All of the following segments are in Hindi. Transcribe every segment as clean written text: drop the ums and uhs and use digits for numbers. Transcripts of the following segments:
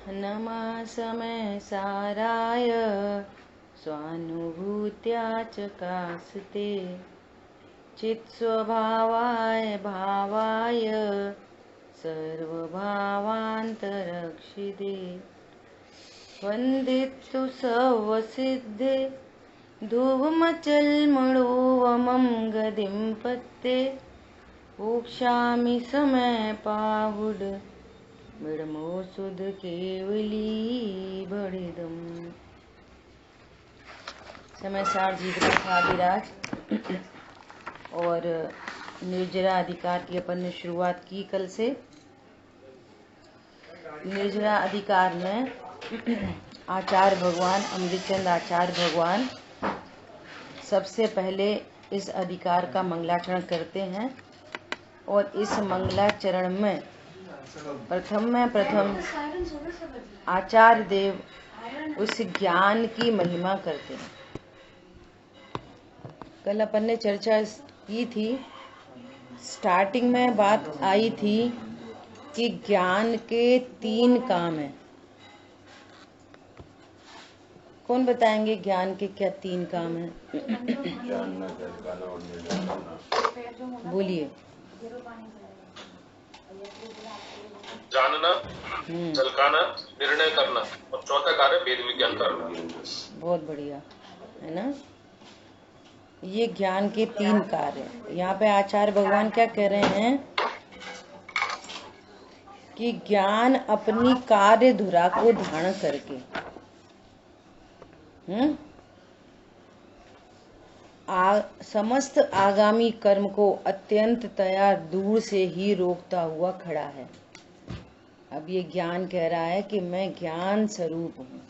नमासमय साराय स्वानुभूत्या चकास्ते चित्स्वभावाय भावाय सर्वभावान्तरक्षिते वन्दितु सर्वसिद्धे धुवमचल्मणोवमं गदिं पत्ते मोक्षामि समय पाहुड मिडमो सुध केवली बड़िदम। समय सार जीविका खादिराज और निर्जरा अधिकार की अपन ने शुरुआत की कल से। निर्जरा अधिकार में आचार्य भगवान अमृतचंद आचार्य भगवान सबसे पहले इस अधिकार का मंगलाचरण करते हैं और इस मंगलाचरण में प्रथम आचार्य देव उस ज्ञान की महिमा करते हैं। कल अपन ने चर्चा की थी, स्टार्टिंग में बात आई थी कि ज्ञान के 3 काम हैं। कौन बताएंगे ज्ञान के क्या 3 काम हैं? बोलिए। जानना, झलकाना, निर्णय करना और चौथा कार्य वेद विज्ञान करना। बहुत बढ़िया है ना। ये ज्ञान के 3 कार्य। यहाँ पे आचार्य भगवान क्या कह रहे हैं कि ज्ञान अपनी कार्य धुरा को धारण करके समस्त आगामी कर्म को अत्यंततया दूर से ही रोकता हुआ खड़ा है। अब ये ज्ञान कह रहा है कि मैं ज्ञान स्वरूप हूँ,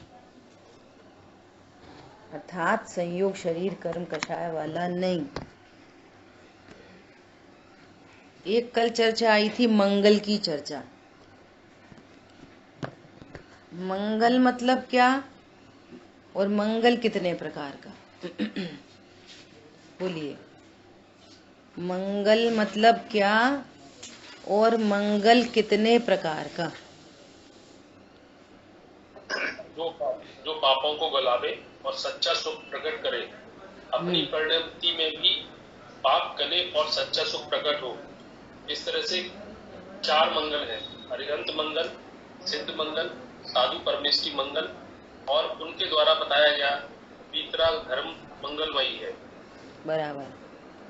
अर्थात संयोग शरीर कर्म कषाय वाला नहीं। एक कल चर्चा आई थी मंगल की चर्चा। मंगल मतलब क्या और मंगल कितने प्रकार का? बोलिए। मंगल मतलब क्या और मंगल कितने प्रकार का? जो पापों को गलावे और सच्चा सुख प्रकट करे, अपनी परिणति में भी पाप गले और सच्चा सुख प्रकट हो। इस तरह से 4 मंगल हैं: अरिहंत मंगल, सिद्ध मंगल, साधु परमेष्टि मंगल और उनके द्वारा बताया गया वीतराग धर्म मंगलमयी है। बराबर।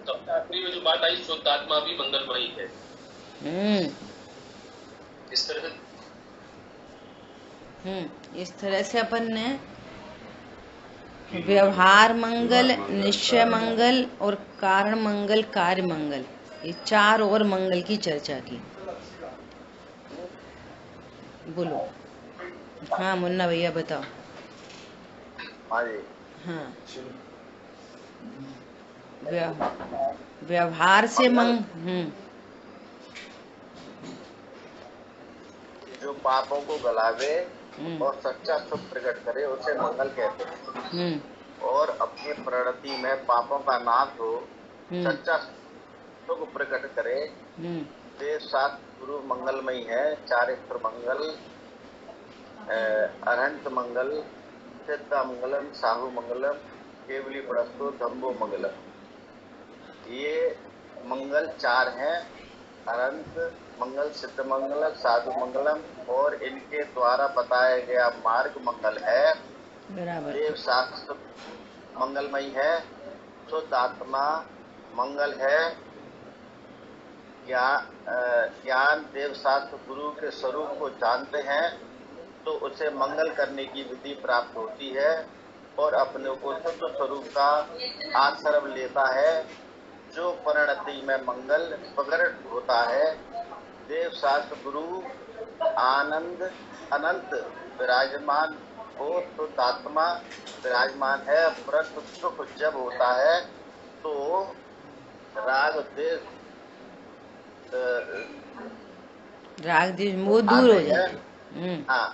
सबसे आखिरी में जो बात आई शुद्ध आत्मा भी मंगलमयी है। इस तरह से अपन ने व्यवहार मंगल, निश्चय मंगल और कारण मंगल, कार्य मंगल, ये 4 और मंगल की चर्चा की। बोलो। हाँ मुन्ना भैया बताओ। हाँ, व्यवहार से जो पापों को गलावे और सच्चा सुख प्रकट करे उसे मंगल कहते हैं। और अपनी परिणति में पापों का नाश हो, सच्चा सुख प्रकट करे, देव शास्त्र गुरु मंगलमयी है। चारित्र मंगल, अरहंत मंगल, सिद्धा मंगलम, साहु मंगलम, केवली प्रस्तु, धम्बो मंगलम। ये मंगल 4 हैं: अनंत मंगल, सिद्ध मंगल, साधु मंगलम और इनके द्वारा बताया गया मार्ग मंगल है। देव शास्त्र मंगलमयी है, शुद्ध आत्मा मंगल है। ज्ञान देव शास्त्र गुरु के स्वरूप को जानते हैं तो उसे मंगल करने की विधि प्राप्त होती है और अपने को शुद्ध स्वरूप का आश्रम लेता है। जो परिणति में मंगल प्रकट होता है, देव शास्त्र गुरु आनंद अनंत विराजमान हो, शुद्ध आत्मा विराजमान है। परंतु सुख जब होता है तो राग द्वेष मोह दूर हो जाए। हाँ,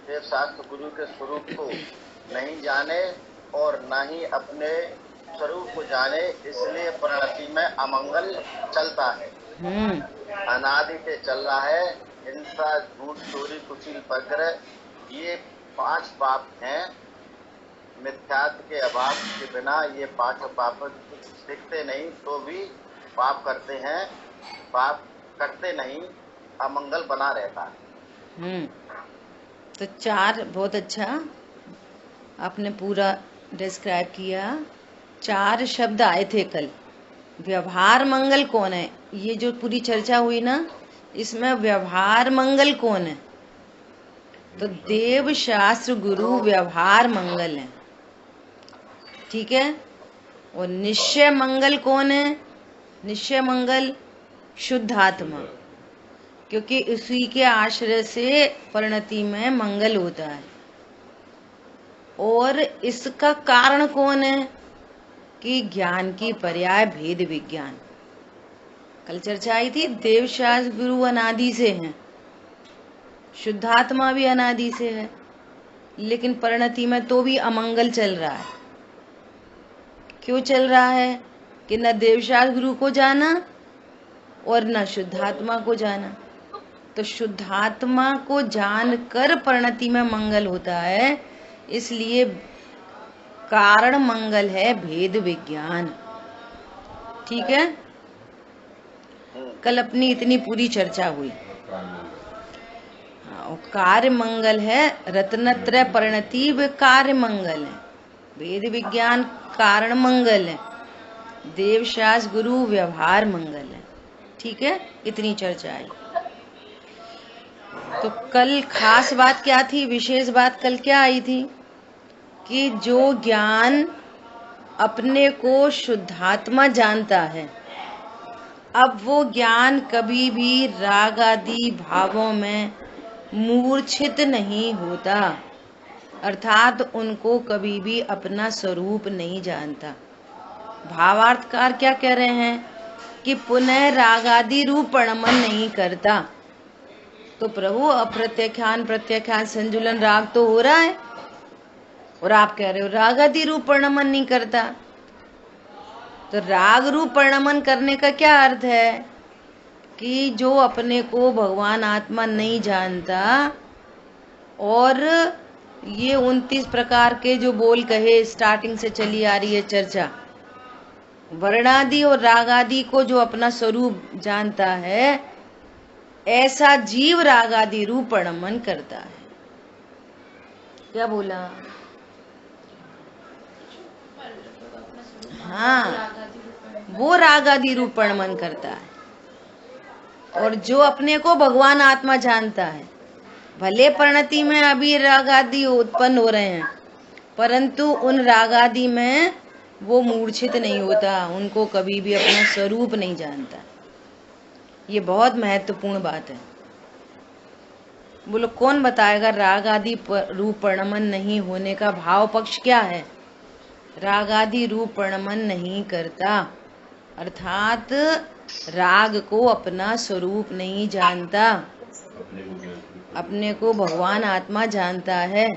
देव शास्त्र गुरु के स्वरूप को नहीं जाने और न ही अपने स्वरूप को जाने, इसलिए परिणति में अमंगल चलता है। अनादि से चल रहा है। हिंसा, झूठ, चोरी, कुशील, पग्र ये 5 पाप हैं। मिथ्यात्व के अभाव के बिना ये 5 पाप दिखते नहीं तो भी पाप करते हैं, पाप करते नहीं, अमंगल बना रहता है। तो 4 बहुत अच्छा आपने पूरा डिस्क्राइब किया। 4 शब्द आए थे कल। व्यवहार मंगल कौन है? ये जो पूरी चर्चा हुई ना, इसमें व्यवहार मंगल कौन है? तो देव शास्त्र गुरु व्यवहार मंगल है, ठीक है। और निश्चय मंगल कौन है? निश्चय मंगल शुद्ध आत्मा, क्योंकि उसी के आश्रय से परिणति में मंगल होता है। और इसका कारण कौन है? कि ज्ञान की पर्याय भेद विज्ञान। कल चर्चा आई थी, देव शास्त्र गुरु अनादि से हैं, शुद्धात्मा भी अनादि से है, लेकिन परिणति में तो भी अमंगल चल रहा है। क्यों चल रहा है? कि न देवशास्त्र गुरु को जाना और न शुद्धात्मा को जाना। तो शुद्धात्मा को जानकर परिणति में मंगल होता है, इसलिए कारण मंगल है भेद विज्ञान, ठीक है। कल अपनी इतनी पूरी चर्चा हुई। कार्य मंगल है, रत्नत्रय परिणति व कार्य मंगल है, वेद विज्ञान कारण मंगल है, देवशास्त्र गुरु व्यवहार मंगल है, ठीक है। इतनी चर्चा आई। तो कल खास बात क्या थी? विशेष बात कल क्या आई थी? कि जो ज्ञान अपने को शुद्धात्मा जानता है, अब वो ज्ञान कभी भी राग आदि भावों में मूर्छित नहीं होता, अर्थात उनको कभी भी अपना स्वरूप नहीं जानता। भावार्थकार क्या कह रहे हैं? कि पुनः राग आदि रूपणमन नहीं करता। तो प्रभु अप्रत्याख्यान प्रत्याख्यान संजुलन राग तो हो रहा है, और आप कह रहे हो राग आदि रूप परिणमन नहीं करता। तो राग रूप परिणमन करने का क्या अर्थ है? कि जो अपने को भगवान आत्मा नहीं जानता, और ये 29 प्रकार के जो बोल कहे स्टार्टिंग से चली आ रही है चर्चा, वर्णादि और रागादि को जो अपना स्वरूप जानता है, ऐसा जीव रागादि रूप परिणमन करता है। क्या बोला? हाँ, वो राग आदि रूप परिणमन करता है। और जो अपने को भगवान आत्मा जानता है, भले परिणति में अभी राग आदि उत्पन्न हो रहे हैं, परंतु उन राग आदि में वो मूर्छित नहीं होता, उनको कभी भी अपना स्वरूप नहीं जानता। ये बहुत महत्वपूर्ण बात है। बोलो कौन बताएगा राग आदि रूप परिणमन नहीं होने का भाव पक्ष क्या है? राग आदि रूप परिणमन नहीं करता, अर्थात राग को अपना स्वरूप नहीं जानता, अपने को भगवान आत्मा जानता है।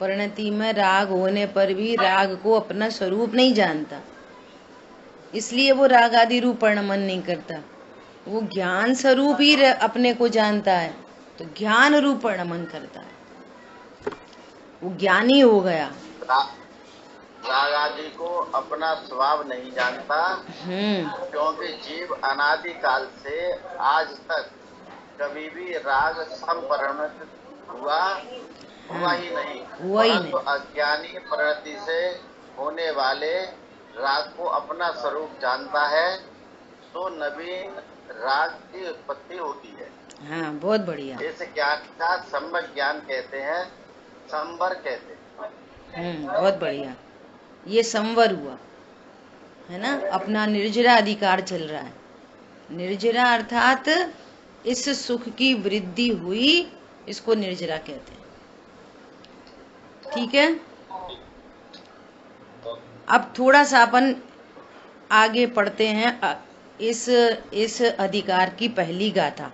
परिणति में राग होने पर भी राग को अपना स्वरूप नहीं जानता, इसलिए वो राग आदि रूप परिणमन नहीं करता। वो ज्ञान स्वरूप ही अपने को जानता है, तो ज्ञान रूप परिणमन करता है, वो ज्ञानी हो गया। राग आदि को अपना स्वभाव नहीं जानता, क्योंकि जीव अनादि काल से आज तक कभी भी राग संपरिणत हुआ ही नहीं, परंतु अज्ञानी परिणति से होने वाले राग को अपना स्वरूप जानता है, तो नवीन राग की उत्पत्ति होती है। हाँ, बहुत बढ़िया। इस ज्ञान का सम्यक ज्ञान कहते हैं, संवर कहते हैं। बहुत बढ़िया। ये संवर हुआ है ना, अपना निर्जरा अधिकार चल रहा है। निर्जरा अर्थात इस सुख की वृद्धि हुई, इसको निर्जरा कहते हैं, ठीक है। अब थोड़ा सा अपन आगे पढ़ते हैं इस अधिकार की पहली गाथा।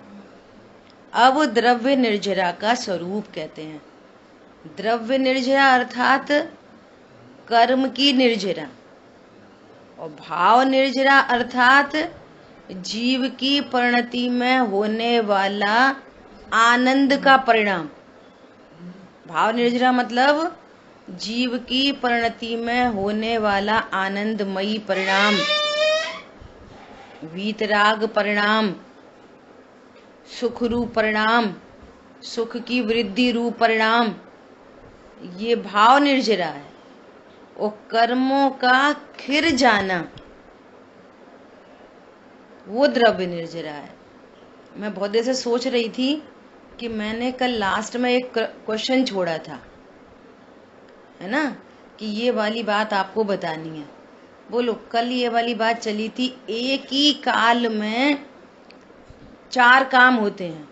अब द्रव्य निर्जरा का स्वरूप कहते हैं। द्रव्य निर्जरा अर्थात कर्म की निर्जरा, और भाव निर्जरा अर्थात जीव की परिणति में होने वाला आनंद का परिणाम। भाव निर्जरा मतलब जीव की परिणति में होने वाला आनंदमयी परिणाम, वीतराग परिणाम, सुख रूप परिणाम, सुख की वृद्धि रूप परिणाम, ये भाव निर्जरा है। और कर्मों का खिर जाना वो द्रव्य निर्जरा है। मैं बहुत देर से सोच रही थी कि मैंने कल लास्ट में एक क्वेश्चन छोड़ा था, है ना, कि ये वाली बात आपको बतानी है। बोलो, कल ये वाली बात चली थी, एक ही काल में 4 काम होते हैं।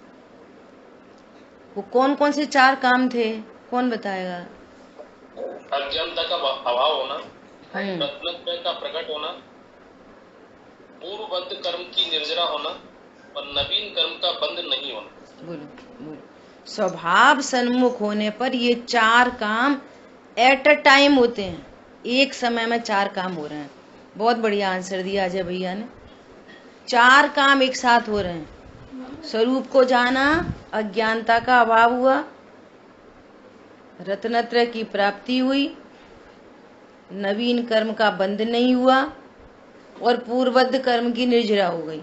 वो कौन कौन से 4 काम थे, कौन बताएगा? अज्ञानता का अभाव होना, रत्नत्रय का प्रकट होना, पूर्वबद्ध कर्म की निर्जरा होना और नवीन कर्म का बंध नहीं होना। बोलो बोलो। स्वभाव सन्मुख होने पर ये 4 काम एट अ टाइम होते हैं, एक समय में 4 काम हो रहे हैं। बहुत बढ़िया आंसर दिया अजय भैया ने। 4 काम एक साथ हो रहे हैं। स्वरूप को जाना, अज्ञानता का अभाव हुआ, रत्नत्रय की प्राप्ति हुई, नवीन कर्म का बंध नहीं हुआ और पूर्वबद्ध कर्म की निर्जरा हो गई।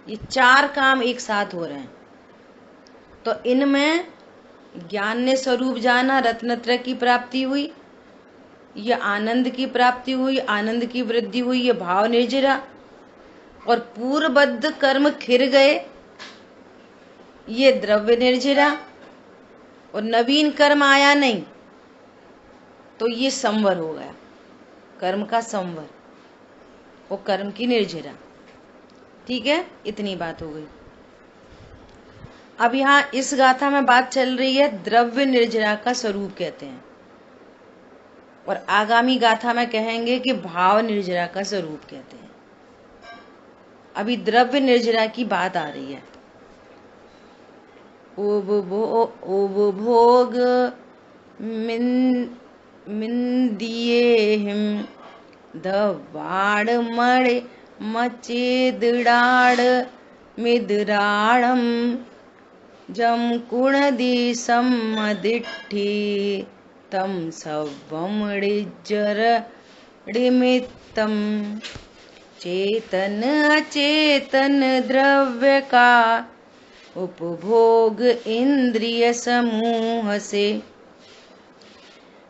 ये 4 काम एक साथ हो रहे हैं। तो इनमें ज्ञान ने स्वरूप जाना, रत्नत्रय की प्राप्ति हुई, ये आनंद की प्राप्ति हुई, आनंद की वृद्धि हुई, ये भाव निर्जरा। और पूर्वबद्ध कर्म खिर गए, ये द्रव्य निर्जरा। और नवीन कर्म आया नहीं तो ये संवर हो गया, कर्म का संवर, वो कर्म की निर्जरा। ठीक है, इतनी बात हो गई। अब यहाँ इस गाथा में बात चल रही है द्रव्य निर्जरा का स्वरूप कहते हैं, और आगामी गाथा में कहेंगे कि भाव निर्जरा का स्वरूप कहते हैं। अभी द्रव्य निर्जरा की बात आ रही है। उपभोग मिंदियेहिम दवाड़ मड़े मचेदड़ाड़ मिदराणम जम कुणदी सम्मदिट्ठी तम सवमड़िजर डिमित्तम। चेतन अचेतन द्रव्य का उपभोग इंद्रिय समूह से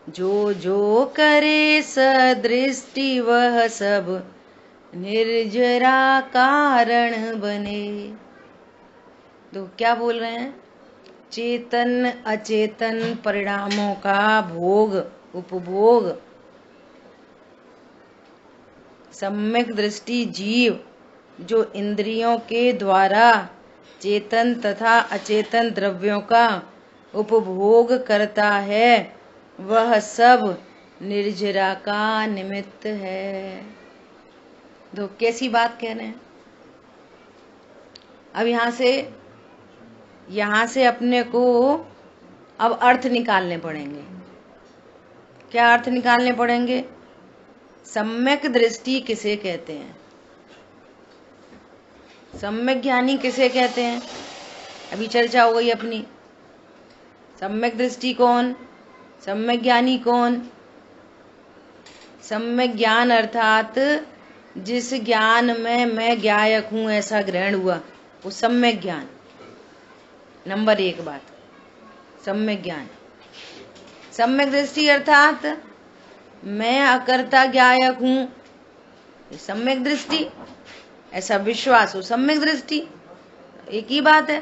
जो जो करे सदृष्टि वह सब निर्जरा कारण बने। तो क्या बोल रहे हैं? चेतन अचेतन परिणामों का भोग, उपभोग, सम्यक दृष्टि जीव जो इंद्रियों के द्वारा चेतन तथा अचेतन द्रव्यों का उपभोग करता है, वह सब निर्जरा का निमित्त है। तो कैसी बात कह रहे हैं? अब यहाँ से अपने को अब अर्थ निकालने पड़ेंगे। क्या अर्थ निकालने पड़ेंगे? सम्यक दृष्टि किसे कहते हैं? सम्यक ज्ञानी किसे कहते हैं? अभी चर्चा हो गई अपनी। सम्यक दृष्टि कौन, सम्यक ज्ञानी कौन? सम्यक ज्ञान अर्थात जिस ज्ञान में मैं ज्ञायक हूं ऐसा ग्रहण हुआ, वो सम्यक ज्ञान। नंबर 1 बात, सम्यक ज्ञान। सम्यक दृष्टि अर्थात मैं अकर्ता ज्ञायक हूं, ये सम्यक दृष्टि, ऐसा विश्वास हो, सम्यक दृष्टि। एक ही बात है।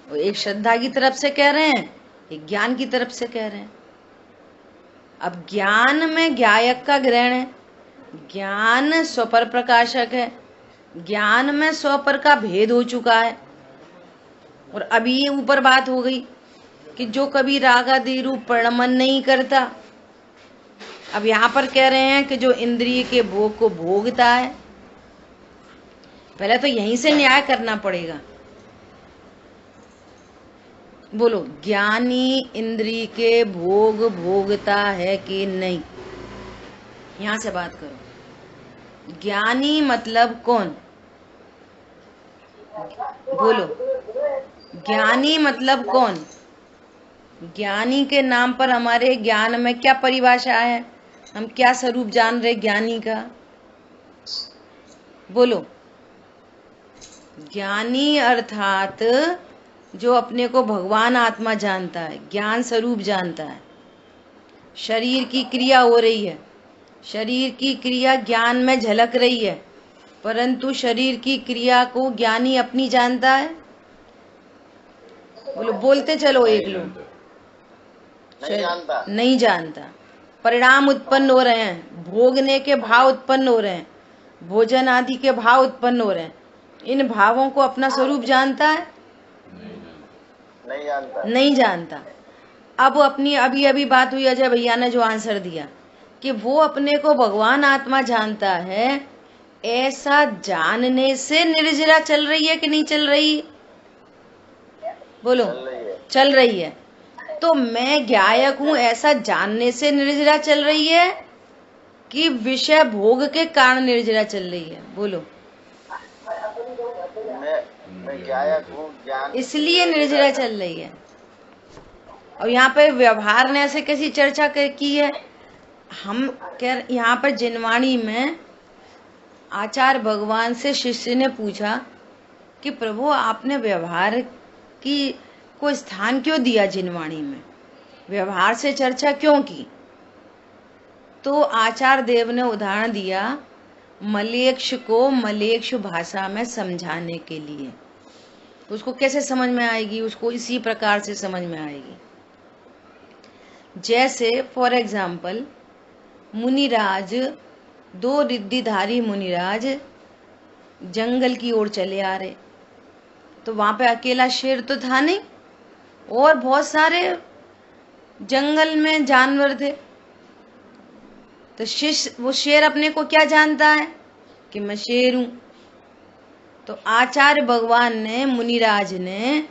वो एक श्रद्धा की तरफ से कह रहे हैं, एक ज्ञान की तरफ से कह रहे हैं। अब ज्ञान में ज्ञायक का ग्रहण है, ज्ञान स्वपर प्रकाशक है, ज्ञान में स्वपर का भेद हो चुका है। और अभी ये ऊपर बात हो गई कि जो कभी राग आदि रूप परिणमन नहीं करता। अब यहाँ पर कह रहे हैं कि जो इंद्रिय के भोग को भोगता है। पहले तो यहीं से न्याय करना पड़ेगा। बोलो, ज्ञानी इंद्रिय के भोग भोगता है कि नहीं? यहां से बात करो। ज्ञानी मतलब कौन? बोलो, ज्ञानी मतलब कौन? ज्ञानी के नाम पर हमारे ज्ञान में क्या परिभाषा है? हम क्या स्वरूप जान रहे ज्ञानी का? बोलो। ज्ञानी अर्थात जो अपने को भगवान आत्मा जानता है, ज्ञान स्वरूप जानता है। शरीर की क्रिया हो रही है, शरीर की क्रिया ज्ञान में झलक रही है, परंतु शरीर की क्रिया को ज्ञानी अपनी जानता है? बोलो, बोलते चलो एक लोग। नहीं जानता। परिणाम उत्पन्न हो रहे हैं, भोगने के भाव उत्पन्न हो रहे हैं, भोजन आदि के भाव उत्पन्न हो रहे हैं। इन भावों को अपना स्वरूप जानता है? नहीं जानता। अब अपनी अभी बात हुई, अजय भैया ने जो आंसर दिया कि वो अपने को भगवान आत्मा जानता है, ऐसा जानने से निर्जरा चल रही है कि नहीं चल रही? बोलो। चल रही है। तो मैं ज्ञायक हूँ, ऐसा जानने से निर्जरा चल रही है कि विषय भोग के कारण निर्जरा चल रही है? बोलो। मैं ज्ञायक हूँ, ज्ञान इसलिए निर्जरा चल रही है। और यहाँ पे व्यवहार ने ऐसे कैसी चर्चा की है? हम कह यहाँ पर जिनवाणी में आचार्य भगवान से शिष्य ने पूछा कि प्रभु आपने व्यवहार की को स्थान क्यों दिया जिनवाणी में, व्यवहार से चर्चा क्यों की? तो आचार्य देव ने उदाहरण दिया मलेच्छ को मलेच्छ भाषा में समझाने के लिए। उसको कैसे समझ में आएगी? उसको इसी प्रकार से समझ में आएगी जैसे फॉर एग्जाम्पल मुनिराज, 2 रिद्धिधारी मुनिराज जंगल की ओर चले आ रहे, तो वहां पे अकेला शेर तो था नहीं और बहुत सारे जंगल में जानवर थे। तो वो शेर अपने को क्या जानता है कि मैं शेर हूं। तो आचार्य भगवान ने, मुनिराज ने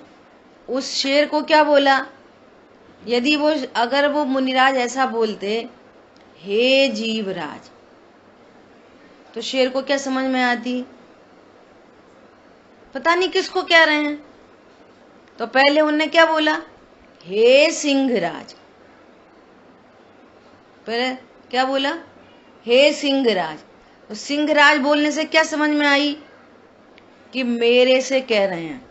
उस शेर को क्या बोला? यदि अगर वो मुनिराज ऐसा बोलते, हे जीवराज, तो शेर को क्या समझ में आती? पता नहीं किसको कह रहे हैं। तो पहले उनने क्या बोला? हे सिंहराज। पहले क्या बोला? हे सिंहराज। तो सिंहराज बोलने से क्या समझ में आई कि मेरे से कह रहे हैं,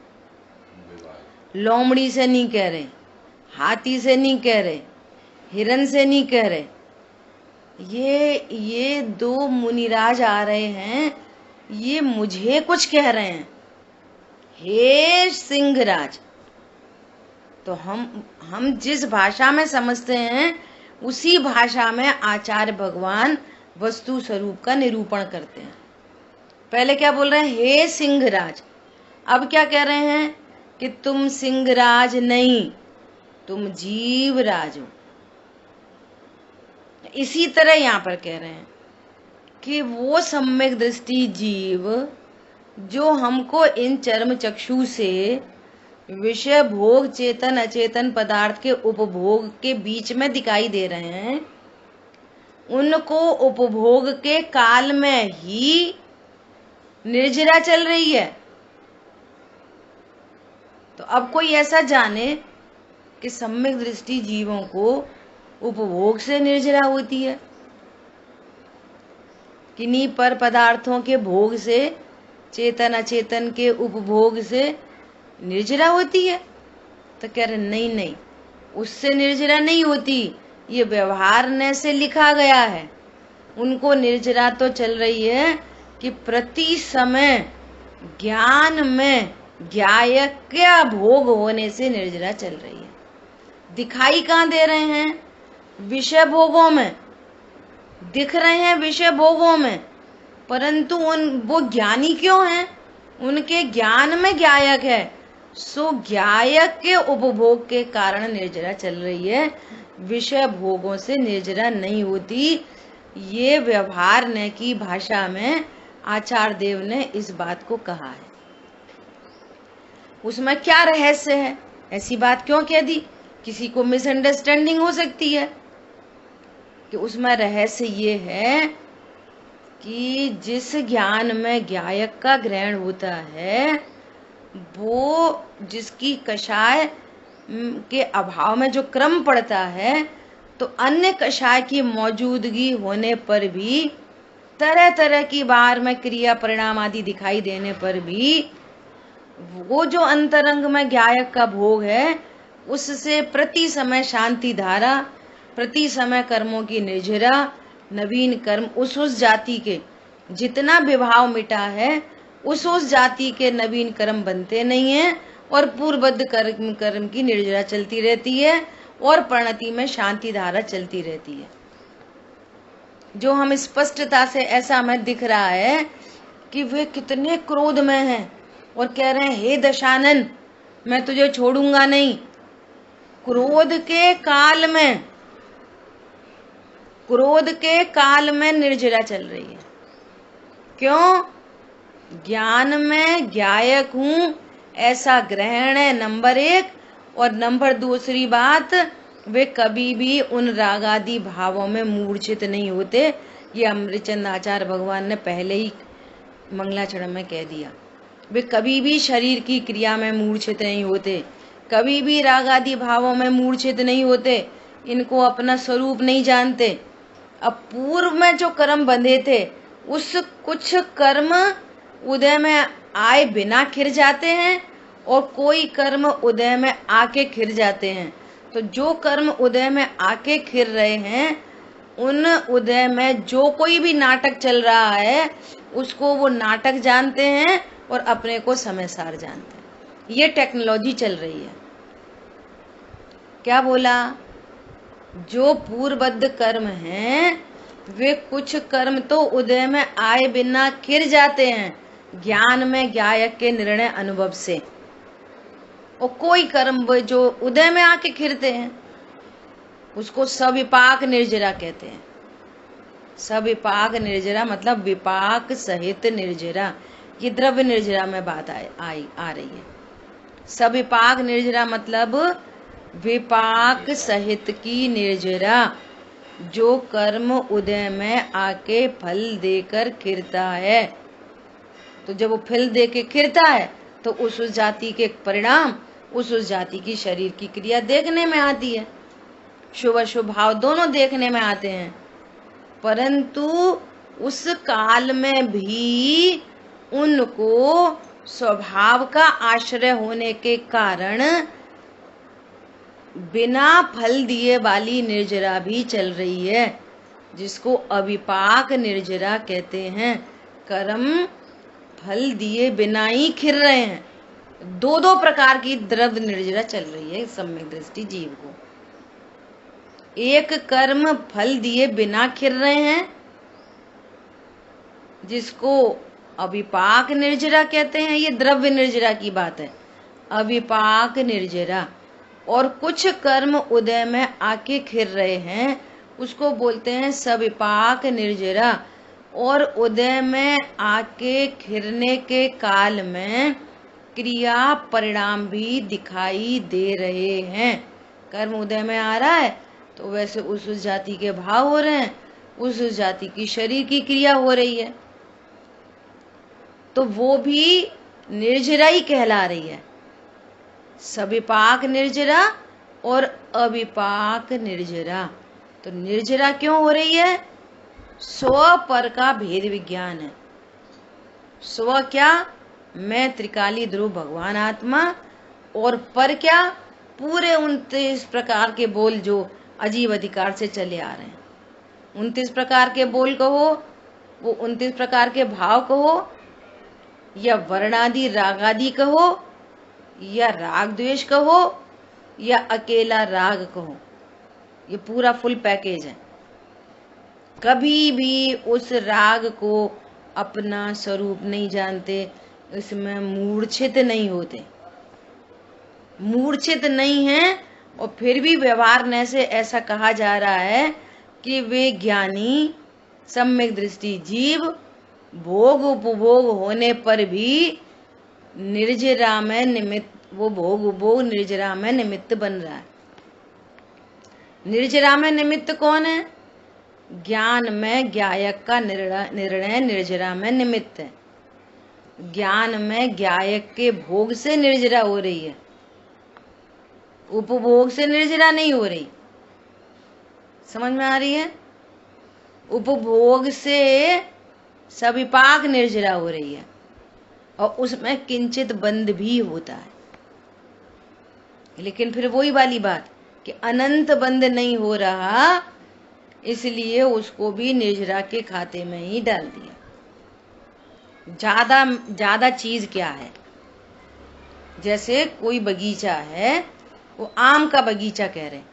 लोमड़ी से नहीं कह रहे, हाथी से नहीं कह रहे, हिरन से नहीं कह रहे। ये 2 मुनिराज आ रहे हैं, ये मुझे कुछ कह रहे हैं, हे सिंहराज। तो हम जिस भाषा में समझते हैं उसी भाषा में आचार्य भगवान वस्तु स्वरूप का निरूपण करते हैं। पहले क्या बोल रहे हैं? हे सिंहराज। अब क्या कह रहे हैं कि तुम सिंहराज नहीं, तुम जीवराज हो। इसी तरह यहाँ पर कह रहे हैं कि वो सम्यक दृष्टि जीव जो हमको इन चर्म चक्षु से विषय भोग चेतन अचेतन पदार्थ के उपभोग के बीच में दिखाई दे रहे हैं, उनको उपभोग के काल में ही निर्जरा चल रही है। तो अब कोई ऐसा जाने कि सम्यक दृष्टि जीवों को उपभोग से निर्जरा होती है, किन्हीं पर पदार्थों के भोग से, चेतन अचेतन के उपभोग से निर्जरा होती है? तो कह रहे नहीं, उससे निर्जरा नहीं होती, ये व्यवहार ने से लिखा गया है। उनको निर्जरा तो चल रही है कि प्रति समय ज्ञान में ज्ञायक भोग होने से निर्जरा चल रही है। दिखाई कहाँ दे रहे हैं? विषय भोगों में दिख रहे हैं, विषय भोगों में, परंतु वो ज्ञानी क्यों हैं? उनके ज्ञान में ज्ञायक है, सो ज्ञायक के उपभोग के कारण निर्जरा चल रही है, विषय भोगों से निर्जरा नहीं होती। ये व्यवहार ने की भाषा में आचार्य देव ने इस बात को कहा है। उसमें क्या रहस्य है? ऐसी बात क्यों कह दी? किसी को मिसअंडरस्टैंडिंग हो सकती है कि उसमें रहस्य ये है कि जिस ज्ञान में ज्ञायक का ग्रहण होता है, वो जिसकी कषाय के अभाव में जो क्रम पड़ता है, तो अन्य कषाय की मौजूदगी होने पर भी, तरह तरह की बार में क्रिया परिणाम आदि दिखाई देने पर भी, वो जो अंतरंग में ज्ञायक का भोग है, उससे प्रति समय शांति धारा, प्रति समय कर्मों की निर्जरा, नवीन कर्म उस जाति के जितना विभाव मिटा है, उस जाति के नवीन कर्म बनते नहीं है, और पूर्वबद्ध कर्म की निर्जरा चलती रहती है, और परिणति में शांति धारा चलती रहती है। जो हम स्पष्टता से ऐसा हमें दिख रहा है कि वे कितने क्रोध में हैं और कह रहे हैं, हे दशानन, मैं तुझे छोड़ूंगा नहीं। क्रोध के काल में निर्जरा चल रही है। क्यों? ज्ञान में ज्ञायक हूं ऐसा ग्रहण है, नंबर 1। और नंबर 2 बात, वे कभी भी उन रागादि भावों में मूर्छित नहीं होते। ये अमृतचंद आचार्य भगवान ने पहले ही मंगलाचरण में कह दिया। वे कभी भी शरीर की क्रिया में मूर्छित नहीं होते, कभी भी रागादि भावों में मूर्छित नहीं होते, इनको अपना स्वरूप नहीं जानते। अब पूर्व में जो कर्म बंधे थे, उस कुछ कर्म उदय में आए बिना खिर जाते हैं, और कोई कर्म उदय में आके खिर जाते हैं। तो जो कर्म उदय में आके खिर रहे हैं, उन उदय में जो कोई भी नाटक चल रहा है, उसको वो नाटक जानते हैं और अपने को समय सार जानते हैं। ये टेक्नोलॉजी चल रही है। क्या बोला? जो पूर्वबद्ध कर्म हैं, वे कुछ कर्म तो उदय में आए बिना खिर जाते हैं, ज्ञान में ज्ञायक के निर्णय अनुभव से। और कोई कर्म जो उदय में आके खिरते हैं, उसको सविपाक निर्जरा कहते हैं। सविपाक निर्जरा मतलब विपाक सहित निर्जरा। ये द्रव्य निर्जरा में बात आ रही है। सविपाक निर्जरा मतलब विपाक सहित की निर्जरा, जो कर्म उदय में आके फल देकर खिरता है। तो जब वो फल दे के खिरता है, तो उस जाति के परिणाम उस जाति की शरीर की क्रिया देखने में आती है। शुभ अशुभ भाव दोनों देखने में आते हैं, परंतु उस काल में भी उनको स्वभाव का आश्रय होने के कारण बिना फल दिए वाली निर्जरा भी चल रही है, जिसको अविपाक निर्जरा कहते हैं। कर्म फल दिए बिना ही खिर रहे हैं। दो प्रकार की द्रव्य निर्जरा चल रही है सम्यक दृष्टि जीव को। एक कर्म फल दिए बिना खिर रहे हैं, जिसको अविपाक निर्जरा कहते हैं। ये द्रव्य निर्जरा की बात है, अविपाक निर्जरा। और कुछ कर्म उदय में आके खिर रहे हैं, उसको बोलते हैं सविपाक निर्जरा। और उदय में आके खिरने के काल में क्रिया परिणाम भी दिखाई दे रहे हैं। कर्म उदय में आ रहा है, तो वैसे उस जाति के भाव हो रहे हैं, उस जाति की शरीर की क्रिया हो रही है, तो वो भी निर्जरा ही कहला रही है। सविपाक निर्जरा और अविपाक निर्जरा। तो निर्जरा क्यों हो रही है? स्व पर का भेद विज्ञान है। स्व क्या? मैं त्रिकाली ध्रुव भगवान आत्मा, और पर क्या? पूरे 29 प्रकार के बोल जो अजीब अधिकार से चले आ रहे हैं। 29 प्रकार के बोल कहो, वो 29 प्रकार के भाव कहो, या वर्णादि रागादि कहो, या राग द्वेष कहो, या अकेला राग कहो, ये पूरा फुल पैकेज है। कभी भी उस राग को अपना स्वरूप नहीं जानते, इसमें मूर्छित नहीं होते, मूर्छित नहीं है। और फिर भी व्यवहार से ऐसा कहा जा रहा है कि वे ज्ञानी सम्यक दृष्टि जीव भोग उपभोग होने पर भी निर्जरा में निमित्त, वो भोग उपभोग निर्जरा में निमित्त बन रहा है। निर्जरा में निमित्त कौन है? ज्ञान में ज्ञायक का निर्णय निर्जरा में निमित्त है। ज्ञान में ज्ञायक के भोग से निर्जरा हो रही है। उपभोग से निर्जरा नहीं हो रही। समझ में आ रही है? उपभोग से सविपाक निर्जरा हो रही है और उसमें किंचित बंध भी होता है। लेकिन फिर वही वाली बात कि अनंत बंध नहीं हो रहा, इसलिए उसको भी निर्जरा के खाते में ही डाल दिया। ज्यादा चीज क्या है? जैसे कोई बगीचा है, वो आम का बगीचा कह रहे हैं,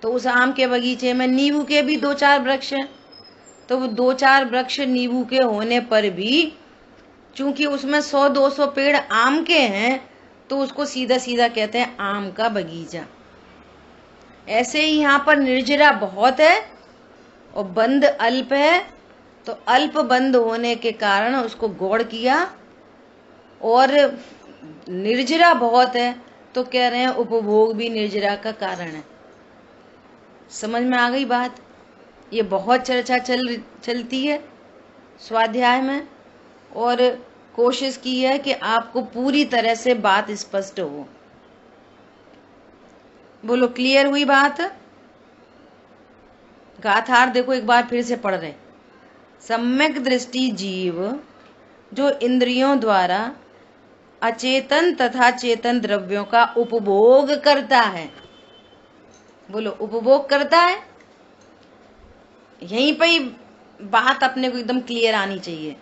तो उस आम के बगीचे में नींबू के भी 2-4 वृक्ष हैं, तो वो 2-4 वृक्ष नींबू के होने पर भी चूंकि उसमें 100-200 पेड़ आम के हैं, तो उसको सीधा सीधा कहते हैं आम का बगीचा। ऐसे ही यहाँ पर निर्जरा बहुत है और बंद अल्प है, तो अल्प बंद होने के कारण उसको गौड़ किया, और निर्जरा बहुत है तो कह रहे हैं उपभोग भी निर्जरा का कारण है। समझ में आ गई बात? ये बहुत चर्चा चलती है स्वाध्याय में, और कोशिश की है कि आपको पूरी तरह से बात स्पष्ट हो। बोलो, क्लियर हुई बात? गाथार देखो एक बार फिर से पढ़ रहे। सम्यक दृष्टि जीव जो इंद्रियों द्वारा अचेतन तथा चेतन द्रव्यों का उपभोग करता है। बोलो, उपभोग करता है। यहीं पे ही बात अपने को एकदम क्लियर आनी चाहिए।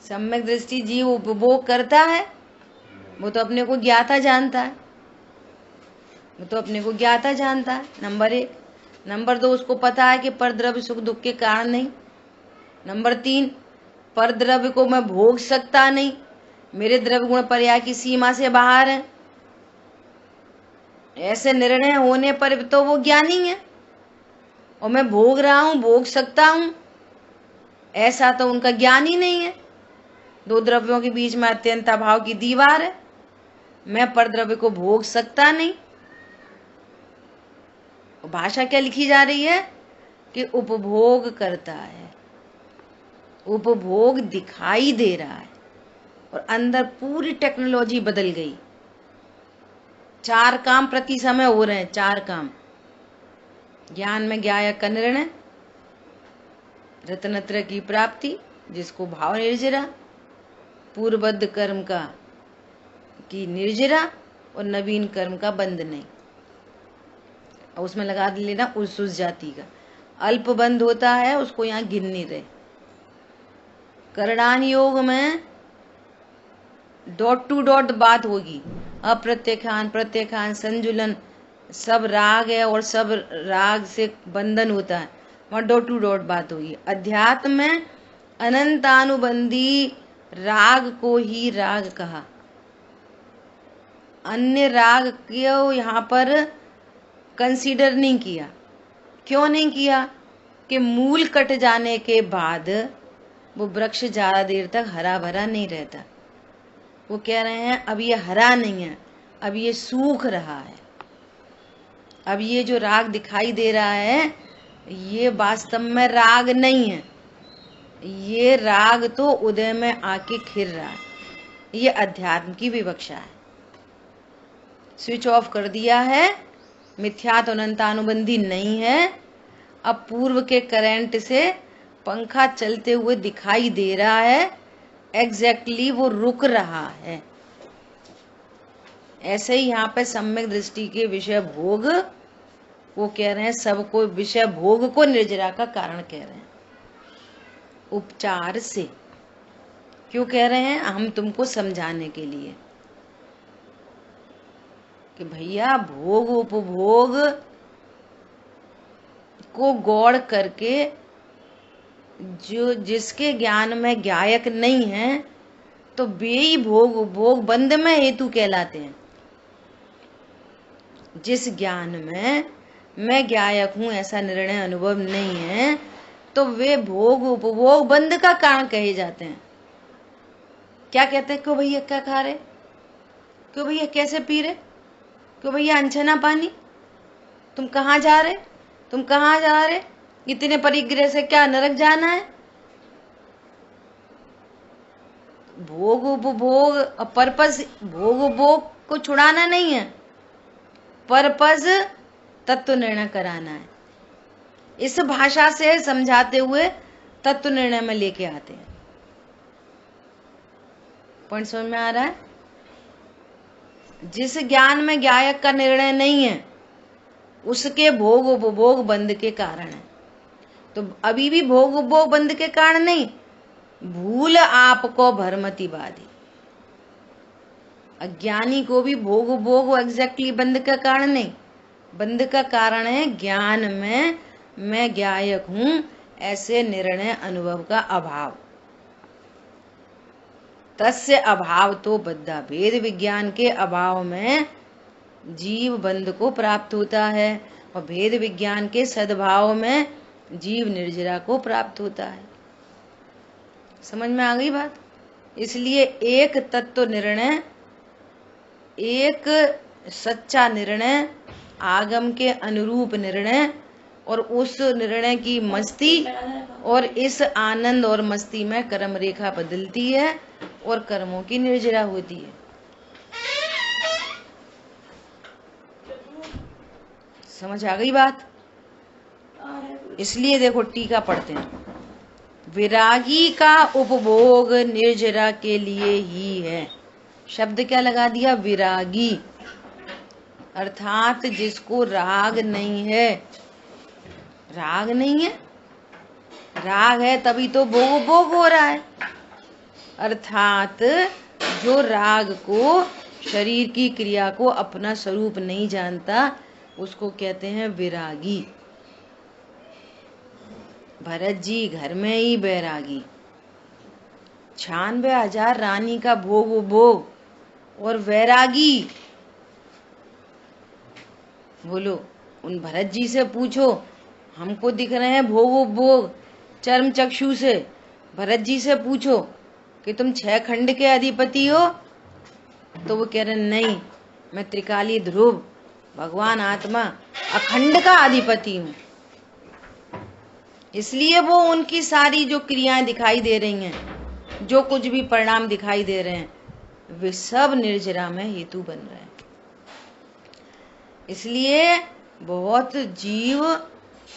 सम्यक दृष्टि जीव उपभोग करता है, वो तो अपने को ज्ञाता जानता है, वो तो अपने को ज्ञाता जानता है, नंबर 1। नंबर 2, उसको पता है कि परद्रव्य सुख दुख के कारण नहीं। नंबर 3, परद्रव्य को मैं भोग सकता नहीं, मेरे द्रव्य गुण पर्याय की सीमा से बाहर है। ऐसे निर्णय होने पर तो वो ज्ञानी है, और मैं भोग रहा हूं, भोग सकता हूं, ऐसा तो उनका ज्ञान ही नहीं है। 2 द्रव्यों के बीच में अत्यंत अभाव की दीवार है, मैं परद्रव्य को भोग सकता नहीं। भाषा क्या लिखी जा रही है कि उपभोग करता है, उपभोग दिखाई दे रहा है, और अंदर पूरी टेक्नोलॉजी बदल गई। 4 काम प्रति समय हो रहे हैं, 4 काम। ज्ञान में ज्ञायक का निर्णय, रत्नत्र की प्राप्ति जिसको भाव निर्जरा, पूर्वबद्ध कर्म का की निर्जरा, और नवीन कर्म का बंध नहीं। और उसमें लगा लेना उस जाति का अल्प बंध होता है, उसको यहाँ गिन नहीं रहे। करणान योग में डॉट टू डॉट बात होगी। अप्रत्यखान, प्रत्यखान, संजुलन, सब राग है और सब राग से बंधन होता है, वहां डॉट टू डॉट बात होगी। अध्यात्म में अनंतानुबंधी राग को ही राग कहा। अन्य राग को यहाँ पर कंसीडर नहीं किया। क्यों नहीं किया? कि मूल कट जाने के बाद वो वृक्ष ज्यादा देर तक हरा भरा नहीं रहता। वो कह रहे हैं अब ये हरा नहीं है, अब ये सूख रहा है। अब ये जो राग दिखाई दे रहा है, ये वास्तव में राग नहीं है, ये राग तो उदय में आके खिर रहा है। ये अध्यात्म की विवक्षा है। स्विच ऑफ कर दिया है, मिथ्यात्व अनंतानुबंधी नहीं है। अब पूर्व के करंट से पंखा चलते हुए दिखाई दे रहा है, एग्जैक्टली वो रुक रहा है। ऐसे ही यहाँ पे सम्यक दृष्टि के विषय भोग, वो कह रहे हैं सबको विषय भोग को निर्जरा का कारण कह रहे हैं। उपचार से क्यों कह रहे हैं? हम तुमको समझाने के लिए कि भैया भोग उपभोग को गौड़ करके जो जिसके ज्ञान में ज्ञायक नहीं है, तो वे ही भोग उपभोग बंध में हेतु कहलाते हैं। जिस ज्ञान में मैं ज्ञायक हूं ऐसा निर्णय अनुभव नहीं है, तो वे भोग उपभोग बंध का कारण कहे जाते हैं। क्या कहते हैं? क्यों भैया क्या खा रहे, क्यों भैया कैसे पी रहे, क्यों भैया अनछना पानी, तुम कहाँ जा रहे, तुम कहाँ जा रहे, इतने परिग्रह से क्या नरक जाना है? भोग उपभोग पर्पस भोग उपभोग को छुड़ाना नहीं है, पर्पज तत्व निर्णय कराना है। इस भाषा से समझाते हुए तत्व निर्णय में लेके आते हैं। पॉइंट समझ में आ रहा है? जिस ज्ञान में ज्ञायक का निर्णय नहीं है उसके भोग उपभोग बंध के कारण है। तो अभी भी भोग उपभोग बंध के कारण नहीं, भूल आपको भरमति बाधी। अज्ञानी को भी भोग उपभोग एग्जैक्टली बंध का कारण नहीं, बंध का कारण है ज्ञान में मैं ज्ञायक हूं ऐसे निर्णय अनुभव का अभाव। तस्य अभाव तो बद्धा, भेद विज्ञान के अभाव में जीव बंध को प्राप्त होता है और भेद विज्ञान के सद्भाव में जीव निर्जरा को प्राप्त होता है। समझ में आ गई बात? इसलिए एक तत्व निर्णय, एक सच्चा निर्णय, आगम के अनुरूप निर्णय और उस निर्णय की मस्ती और इस आनंद और मस्ती में कर्म रेखा बदलती है और कर्मों की निर्जरा होती है। समझ आ गई बात? इसलिए देखो टीका पढ़ते हैं। विरागी का उपभोग निर्जरा के लिए ही है। शब्द क्या लगा दिया? विरागी, अर्थात जिसको राग नहीं है। राग नहीं है, राग है तभी तो भोग भोग हो रहा है। अर्थात जो राग को, शरीर की क्रिया को अपना स्वरूप नहीं जानता उसको कहते हैं विरागी। भरत जी घर में ही बैरागी। 96,000 रानी का भोग उपभोग और वैरागी। बोलो, उन भरत जी से पूछो, हमको दिख रहे हैं भोग उपभोग चर्म चक्षु से। भरत जी से पूछो कि तुम 6 खंड के अधिपति हो, तो वो कह रहे नहीं, मैं त्रिकाली ध्रुव भगवान आत्मा अखंड का अधिपति हूं। इसलिए वो उनकी सारी जो क्रियाएं दिखाई दे रही हैं, जो कुछ भी परिणाम दिखाई दे रहे हैं, वे सब निर्जरा में हेतु बन रहे हैं। इसलिए बहुत जीव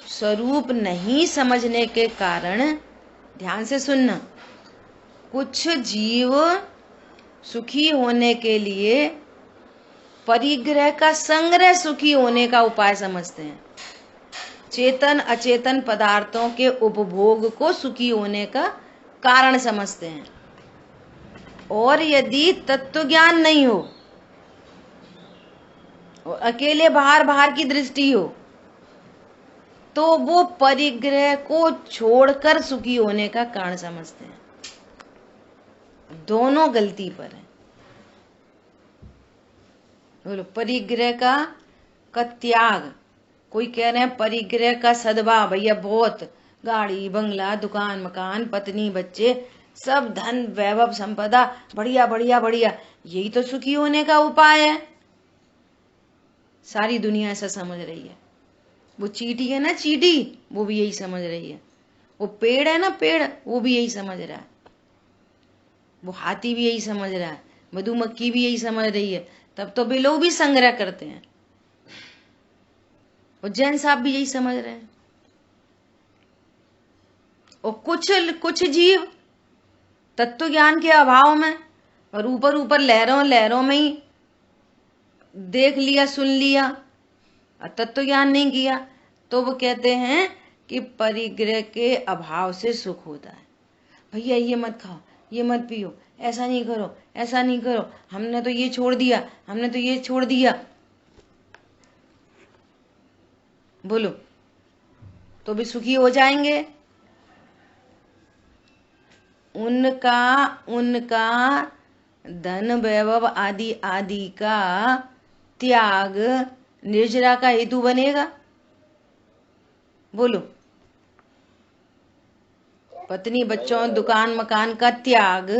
स्वरूप नहीं समझने के कारण, ध्यान से सुनना, कुछ जीव सुखी होने के लिए परिग्रह का संग्रह सुखी होने का उपाय समझते हैं। चेतन अचेतन पदार्थों के उपभोग को सुखी होने का कारण समझते हैं। और यदि तत्व ज्ञान नहीं हो और अकेले बाहर बाहर की दृष्टि हो, तो वो परिग्रह को छोड़कर सुखी होने का कारण समझते हैं। दोनों गलती पर है। बोलो, परिग्रह का त्याग। कोई कह रहे हैं परिग्रह का सद्भाव, भैया बहुत गाड़ी बंगला दुकान मकान पत्नी बच्चे सब धन वैभव संपदा बढ़िया बढ़िया बढ़िया, यही तो सुखी होने का उपाय है। सारी दुनिया ऐसा समझ रही है। वो चींटी है ना चींटी, वो भी यही समझ रही है। वो पेड़ है ना पेड़, वो भी यही समझ रहा है। वो हाथी भी यही समझ रहा है, मधुमक्खी भी यही समझ रही है। तब तो वे लोग भी संग्रह करते हैं। और जैन साहब भी यही समझ रहे हैं। और कुछ जीव तत्व ज्ञान के अभाव में और ऊपर ऊपर लहरों में ही देख लिया सुन लिया, तत्व ज्ञान नहीं किया, तो वो कहते हैं कि परिग्रह के अभाव से सुख होता है। भैया ये मत खाओ, ये मत पियो, ऐसा नहीं करो, ऐसा नहीं करो, हमने तो ये छोड़ दिया, हमने तो ये छोड़ दिया। बोलो, तो भी सुखी हो जाएंगे? उनका धन वैभव आदि आदि का त्याग निर्जरा का हेतु बनेगा? बोलो, पत्नी बच्चों दुकान मकान का त्याग,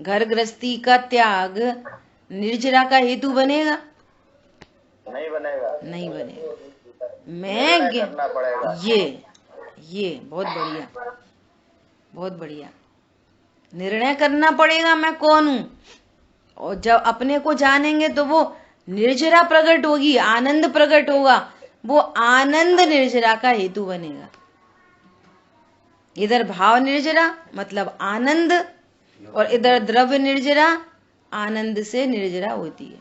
घर गृहस्थी का त्याग निर्जरा का हेतु बनेगा? नहीं बनेगा। नहीं बनेगा। मैं ये बहुत बढ़िया, बहुत बढ़िया। निर्णय करना पड़ेगा मैं कौन हूं। और जब अपने को जानेंगे तो वो निर्जरा प्रकट होगी, आनंद प्रकट होगा, वो आनंद निर्जरा का हेतु बनेगा। इधर भाव निर्जरा मतलब आनंद, और इधर द्रव्य निर्जरा आनंद से निर्जरा होती है।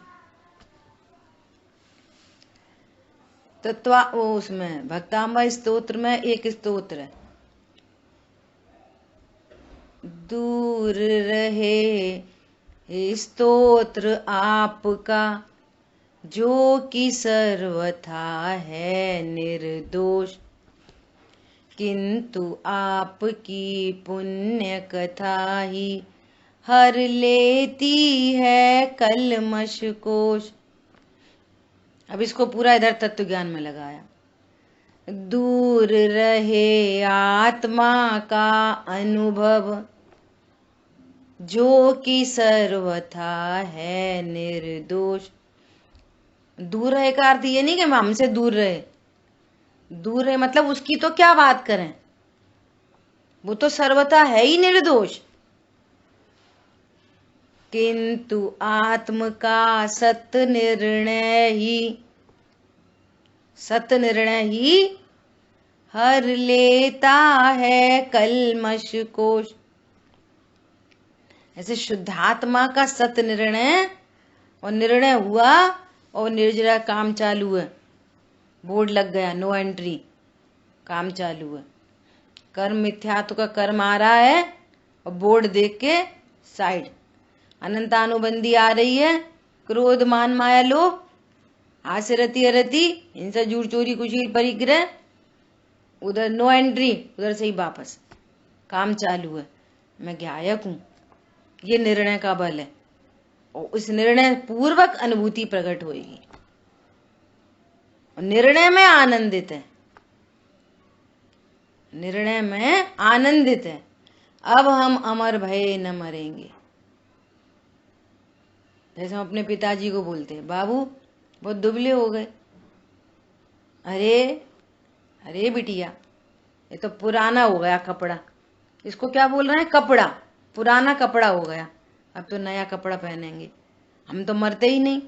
तो उसमें भक्तांबा स्तोत्र में एक स्तोत्र है, दूर रहे स्तोत्र आपका जो कि सर्वथा है निर्दोष, किंतु आपकी पुण्य कथा ही हर लेती है कलमश कोश। अब इसको पूरा इधर तत्व ज्ञान में लगाया। दूर रहे आत्मा का अनुभव जो कि सर्वथा है निर्दोष। दूर रहे का अर्थ ये नहीं कि हमसे दूर रहे, दूर रहे मतलब उसकी तो क्या बात करें, वो तो सर्वथा है ही निर्दोष। किंतु आत्म का सत्य निर्णय ही हर लेता है कलमश कोश। ऐसे शुद्धात्मा का सत्य निर्णय, और निर्णय हुआ और निर्जरा काम चालू है, बोर्ड लग गया, नो एंट्री, काम चालू है। कर्म मिथ्यात्व का कर्म आ रहा है और बोर्ड देख के साइड। अनंतानुबंधी आ रही है, क्रोध मान माया लोभ, हास्य रति अरति, हिंसा झूठ चोरी कुशील परिग्रह, उधर नो एंट्री, उधर से ही वापस, काम चालू है। मैं गायक हूं, ये निर्णय का बल है, और उस निर्णय पूर्वक अनुभूति प्रकट होगी, और निर्णय में आनंदित है, निर्णय में आनंदित है। अब हम अमर भय न मरेंगे। जैसे हम अपने पिताजी को बोलते हैं, बाबू बहुत दुबले हो गए। अरे बिटिया, ये तो पुराना हो गया कपड़ा। इसको क्या बोल रहे हैं? कपड़ा, पुराना कपड़ा हो गया, अब तो नया कपड़ा पहनेंगे। हम तो मरते ही नहीं,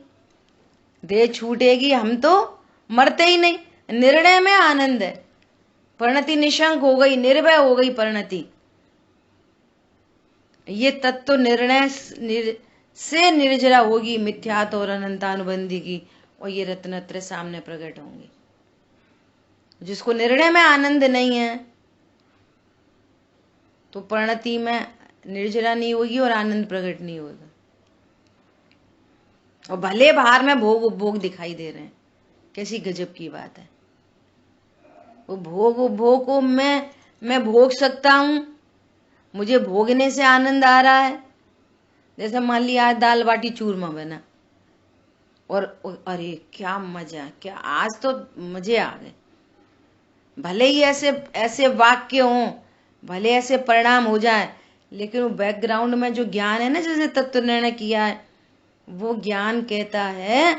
देह छूटेगी, हम तो मरते ही नहीं। निर्णय में आनंद है, परिणति निशंक हो गई, निर्भय हो गई परिणति। ये तत्व निर्णय से निर्जरा होगी मिथ्यात्व और अनंतानुबंधी की, और ये रत्नत्रय सामने प्रकट होंगे। जिसको निर्णय में आनंद नहीं है तो परिणति में निर्जरा नहीं होगी और आनंद प्रकट नहीं होगा। और भले बाहर में भोग उपभोग दिखाई दे रहे हैं, कैसी गजब की बात है। वो भोग उपभोग को मैं भोग सकता हूं, मुझे भोगने से आनंद आ रहा है। जैसे मान लिया आज दाल बाटी चूरमा बना, और अरे क्या मजा, क्या आज तो मजे आ गए। भले ही ऐसे वाक्य हों, भले ऐसे परिणाम हो जाए, लेकिन वो बैकग्राउंड में जो ज्ञान है ना, जैसे तत्व निर्णय किया है, वो ज्ञान कहता है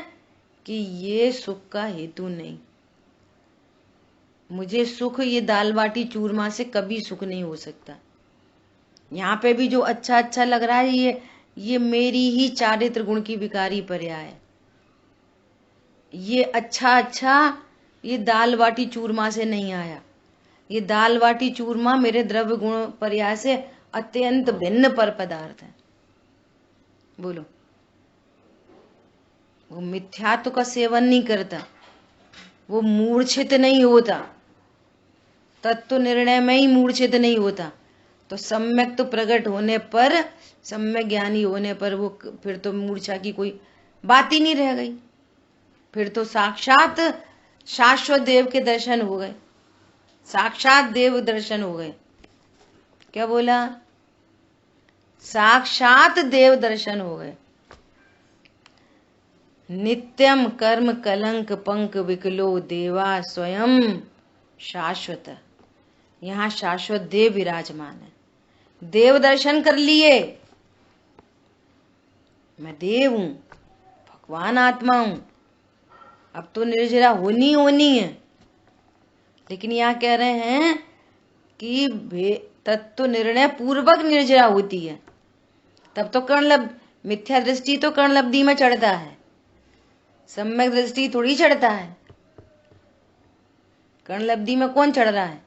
कि ये सुख का हेतु नहीं। मुझे सुख ये दाल बाटी चूरमा से कभी सुख नहीं हो सकता। यहाँ पे भी जो अच्छा अच्छा लग रहा है, ये मेरी ही चारित्र गुण की विकारी पर्याय है। ये अच्छा ये दाल बाटी चूरमा से नहीं आया। ये दाल बाटी चूरमा मेरे द्रव्य गुण पर्याय से अत्यंत भिन्न पर पदार्थ है। बोलो, वो मिथ्यात्व का सेवन नहीं करता, वो मूर्छित नहीं होता, तत्व निर्णय में ही मूर्छित नहीं होता। तो सम्यक तो प्रकट होने पर, सम्यक ज्ञानी होने पर वो फिर तो मूर्छा की कोई बात ही नहीं रह गई। फिर तो साक्षात शाश्वत देव के दर्शन हो गए, साक्षात देव दर्शन हो गए। क्या बोला? साक्षात देव दर्शन हो गए। नित्यम कर्म कलंक पंक विकलो देवा स्वयं शाश्वत। यहाँ शाश्वत देव विराजमान है। देव दर्शन कर लिए, मैं देव हूं, भगवान आत्मा हूं, अब तो निर्जरा होनी है। लेकिन यहाँ कह रहे हैं कि तत्व निर्णय पूर्वक निर्जरा होती है, तब तो मिथ्या दृष्टि तो कर्णलब्धि में चढ़ता है। सम्यक दृष्टि थोड़ी चढ़ता है। कर्णलब्धि में कौन चढ़ रहा है?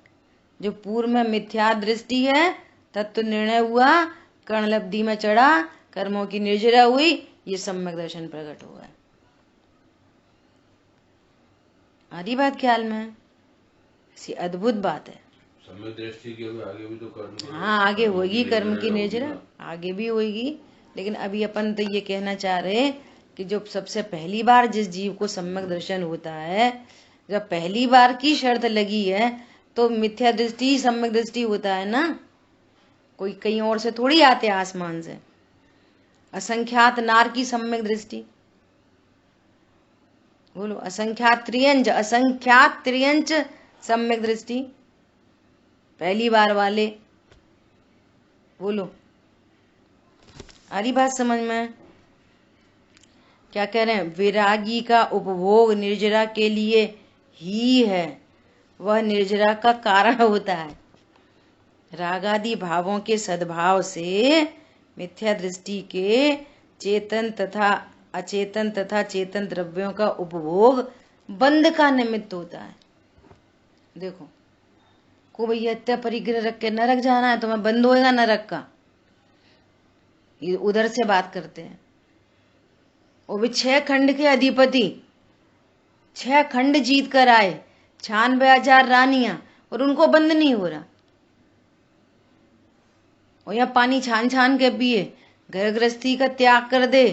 जो पूर्व में मिथ्या दृष्टि है, तत्व निर्णय हुआ, कर्णलब्धि में चढ़ा, कर्मों की निर्जरा हुई, ये सम्यक दर्शन प्रकट हुआ है। आ रही बात ख्याल में? ऐसी अद्भुत बात है। सम्यक दृष्टि के आगे भी तो कर्म, हाँ आगे होगी कर्म की निर्जरा, आगे भी होगी। लेकिन अभी अपन तो ये कहना चाह रहे कि जो सबसे पहली बार जिस जीव को सम्यक दर्शन होता है, जब पहली बार की शर्त लगी है, तो मिथ्या दृष्टि सम्यक दृष्टि होता है ना। कोई कहीं और से थोड़ी आते आसमान से। असंख्यात नार की सम्यक दृष्टि, बोलो असंख्यात त्रियंच सम्यक दृष्टि, पहली बार वाले, बोलो आ रही बात समझ में? क्या कह रहे हैं? विरागी का उपभोग निर्जरा के लिए ही है, वह निर्जरा का कारण होता है। रागादि भावों के सद्भाव से मिथ्या दृष्टि के चेतन तथा अचेतन तथा चेतन द्रव्यों का उपभोग बंध का निमित्त होता है। देखो को भैया इतना परिग्रह रख के नरक जाना है तो मैं बंद होएगा नरक का, ये उधर से बात करते हैं। वो भी 6 खंड के अधिपति, 6 खंड जीत कर आए, 96,000 रानियां, और उनको बंद नहीं हो रहा। और यहाँ पानी छान छान के पिए, घर गृहस्थी का त्याग कर दे,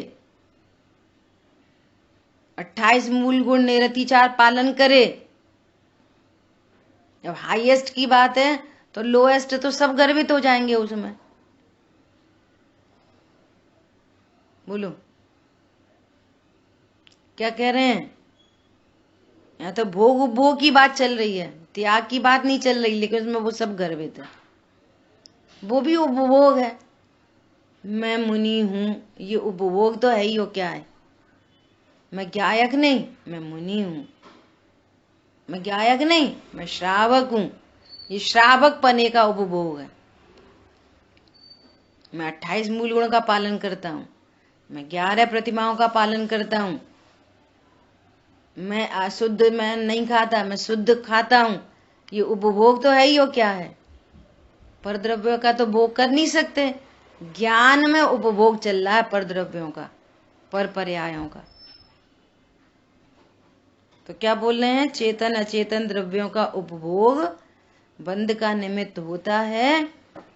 28 मूल गुण निरतिचार पालन करे। जब हाईएस्ट की बात है तो लोएस्ट तो सब गर्वित हो जाएंगे उसमें। बोलो क्या कह रहे हैं? यहाँ तो भोग उपभोग की बात चल रही है, त्याग की बात नहीं चल रही, लेकिन उसमें वो सब गर्वित है। वो भी उपभोग है। मैं मुनि हूं, ये उपभोग तो है ही। हो क्या है? मैं गायक नहीं, मैं मुनि हूं। मैं गायक नहीं, मैं श्रावक हूं। ये श्रावक पने का उपभोग है। मैं 28 मूल गुण का पालन करता हूं, मैं 11 प्रतिमाओं का पालन करता हूं, मैं अशुद्ध मैं नहीं खाता, मैं शुद्ध खाता हूं। ये उपभोग तो है ही। हो क्या है? पर द्रव्यों का तो भोग कर नहीं सकते। ज्ञान में उपभोग चल रहा है पर द्रव्यों का, पर पर्यायों का। तो क्या बोल रहे हैं? चेतन अचेतन द्रव्यों का उपभोग बंध का निमित्त होता है।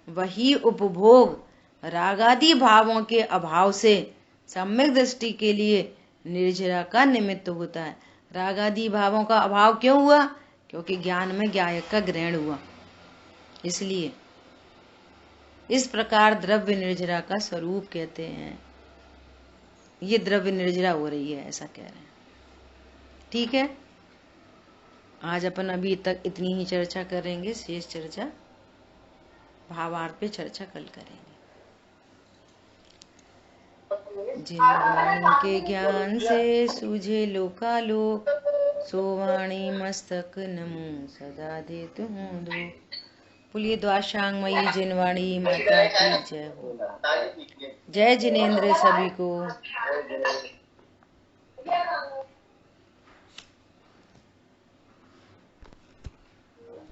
वही उपभोग रागादि भावों के अभाव से सम्यक दृष्टि के लिए निर्जरा का निमित्त होता है। रागादि भावों का अभाव क्यों हुआ? क्योंकि ज्ञान में गायक का ग्रहण हुआ, इसलिए। इस प्रकार द्रव्य निर्जरा का स्वरूप कहते हैं। ये द्रव्य निर्जरा हो रही है, ऐसा कह रहे हैं। ठीक है, आज अपन अभी तक इतनी ही चर्चा करेंगे। शेष चर्चा भावार्थ पे चर्चा कल करेंगे। जिन वाणी के ज्ञान से सूझे लोकालोक, सो वाणी मस्तक नमो सदा देत हूँ दो। बोलिए द्वाशांग मयी जिनवाणी माता की जय हो। जय जिनेंद्र सभी को।